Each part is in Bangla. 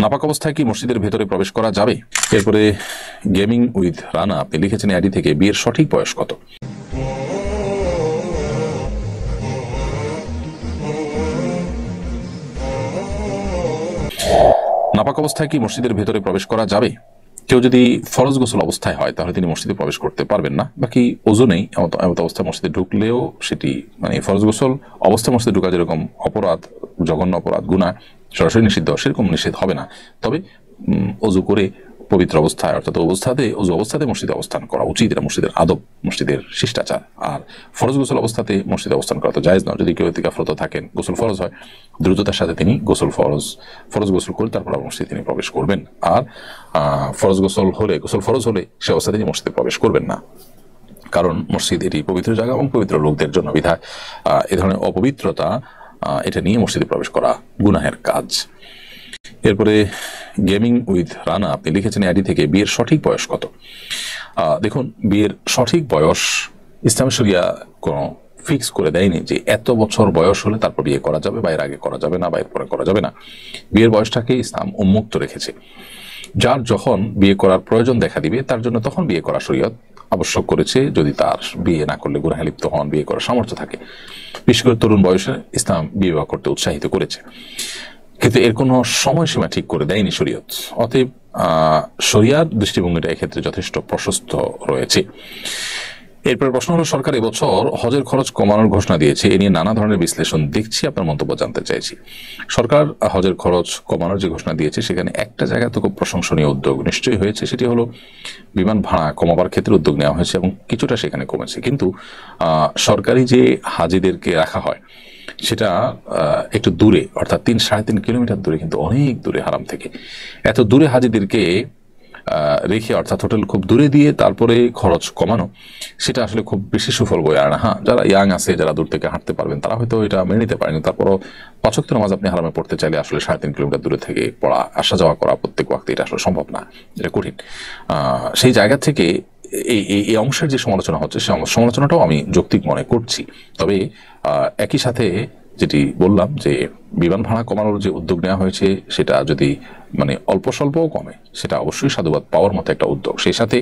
নাপাক অবস্থায় কি মসজিদের ভেতরে প্রবেশ করা যাবে? এরপরে গেমিং উইথ রানা আপনি লিখেছেন আইডি থেকে, বিয়ের সঠিক বয়স কত? নাপাক অবস্থায় কি মসজিদের ভেতরে প্রবেশ করা যাবে? কেউ যদি ফরজ গোসল অবস্থায় হয় তাহলে তিনি মসজিদে প্রবেশ করতে পারবেন না। বাকি ওযু নেই এমত অবস্থায় মসজিদে ঢুকলেও সেটি মানে ফরজ গোসল অবস্থায় মসজিদে ঢুকা যেরকম অপরাধ, জঘন্য অপরাধ, গুনাহ, সরাসরি নিষিদ্ধ, সেরকম নিষেধ হবে না। তবে ওযু করে পবিত্র অবস্থায় অর্থাৎ ওযু অবস্থাতে মসজিদে অবস্থান করা উচিত। এটা মসজিদের আদব, মসজিদের শিষ্টাচার। আর ফরজ গোসল অবস্থাতে মসজিদে অবস্থান করা তো জায়েজ নয়। যদি কেউ ইতিকাফরত থাকেন, গোসল ফরজ হয়, দ্রুততার সাথে তিনি ফরজ গোসল করে তারপর মসজিদে তিনি প্রবেশ করবেন। আর গোসল ফরজ হলে সে অবস্থায় তিনি মসজিদে প্রবেশ করবেন না, কারণ মসজিদ এটি পবিত্র জায়গা এবং পবিত্র লোকদের জন্য। বিধায় এ ধরনের অপবিত্রতা এটা নিয়ে মসজিদে প্রবেশ করা গুনাহের কাজ। এরপরে গেমিং উইথ রানা আপনি লিখেছেন আইডি থেকে, বিয়ের সঠিক বয়স কত? দেখুন, বিয়ের সঠিক বয়স ইসলামী শরিয়া কোনো ফিক্স করে দেয়নি যে এত বছর বয়স হলে তারপর বিয়ে করা যাবে, বা এর আগে করা যাবে না, বা এর পরে করা যাবে না। বিয়ের বয়সটাকে ইসলাম উন্মুক্ত রেখেছে। যার যখন বিয়ে করার প্রয়োজন দেখা দিবে তার জন্য তখন বিয়ে করা শরীয়ত আবশ্যক করেছে, যদি তার বিয়ে না করলে গুনাহে লিপ্ত হন, বিয়ে করার সামর্থ্য থাকে। বিশেষ করে তরুণ বয়সে ইসলাম বিবাহ করতে উৎসাহিত করেছে, কিন্তু এর কোনো সময়সীমা ঠিক করে দেয়নি শরীয়ত। অতএব শরিয়ার দৃষ্টিভঙ্গিটা এক্ষেত্রে যথেষ্ট প্রশস্ত রয়েছে। এরপর প্রশ্ন হলো, সরকার এবছর হজের খরচ কমানোর ঘোষণা দিয়েছে, এ নিয়ে নানা ধরনের বিশ্লেষণ দেখছি, আপনার মন্তব্য জানতে চাইছি। সরকার হজের খরচ কমানোর যে ঘোষণা দিয়েছে সেখানে একটা জায়গা তো খুব প্রশংসনীয় উদ্যোগ নিশ্চয়ই হয়েছে, সেটি হলো বিমান ভাড়া কমাবার ক্ষেত্রে উদ্যোগ নেওয়া হয়েছে এবং কিছুটা সেখানে কমেছে। কিন্তু সরকারি যে হাজিদেরকে রাখা হয় সেটা একটু দূরে, অর্থাৎ 3-3.5 কিলোমিটার দূরে, কিন্তু অনেক দূরে হারাম থেকে। এত দূরে হাজিদেরকে রেখে, অর্থাৎ হোটেল খুব দূরে দিয়ে তারপরে খরচ কমানো, সেটা আসলে খুব বেশি সুফল বয়ে আনে না। হ্যাঁ, যারা ইয়াং আছে, যারা দূর থেকে হাঁটতে পারবেন, তারা হয়তো এটা মেনে নিতে পারেন। তারপরও 5 ওয়াক্ত নামাজ আপনি হারামে পড়তে চাইলে আসলে 3.5 কিলোমিটার দূরে থেকে পড়া, আসা যাওয়া করা প্রত্যেক ওয়াক্তে, এটা আসলে সম্ভব না, এটা কঠিন। সেই জায়গা থেকে এই অংশের যে সমালোচনা হচ্ছে, সেই সমালোচনাটাও আমি যৌক্তিক মনে করছি। তবে একই সাথে যেটি বললাম যে বিমান ভাড়া কমানোর যে উদ্যোগ নেওয়া হয়েছে সেটা যদি মানে অল্প স্বল্পও কমে, সেটা অবশ্যই সাধুবাদ পাওয়ার মতো একটা উদ্যোগ। সেই সাথে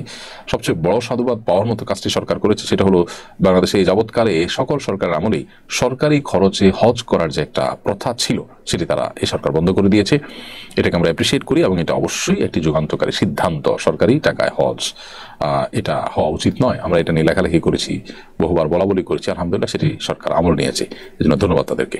সবচেয়ে বড় সাধুবাদ পাওয়ার মতো কাজটি সরকার করেছে, সেটা হলো বাংলাদেশে এই যাবৎকালে সকল সরকারের আমলেই সরকারি খরচে হজ করার যে একটা প্রথা ছিল সেটি তারা এই সরকার বন্ধ করে দিয়েছে। এটাকে আমরা অ্যাপ্রিসিয়েট করি এবং এটা অবশ্যই একটি যুগান্তকারী সিদ্ধান্ত। সরকারি টাকায় হজ এটা হওয়া উচিত নয়। আমরা এটা নিয়ে লেখালেখি করেছি, বহুবার বলা বলি করেছি, আলহামদুলিল্লাহ সেটি সরকার আমল নিয়েছে, এই জন্য ধন্যবাদ তাদেরকে।